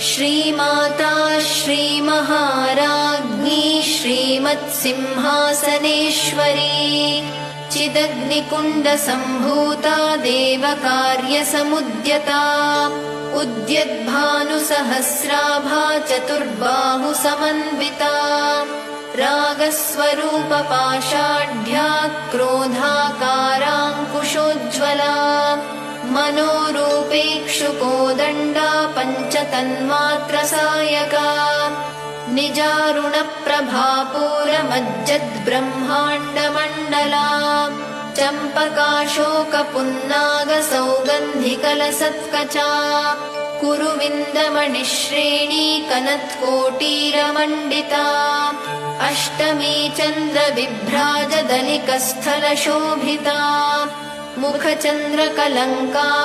श्रीमाता श्रीमहाराज्ञी श्रीमत्सिंहासनेश्वरी चिदग्निकुण्डसम्भूता देवकार्यसमुद्यता उद्यद्भानुसहस्राभा चतुर्बाहुसमन्विता रागस्वरूपपाषाढ्या क्रोधाकाराङ्कुशोज्ज्वला मनोरूपेक्षुकोदण्डा पञ्चतन्मात्रसायका निजारुणप्रभापूरमज्जद्ब्रह्माण्डमण्डला चम्पकाशोकपुन्नागसौगन्धिकलसत्कचा कुरुविन्दमणिश्रेणी कनत्कोटीरमण्डिता अष्टमी चन्द्रविभ्राजदलिकस्थलशोभिता मुखचन्द्रकलङ्का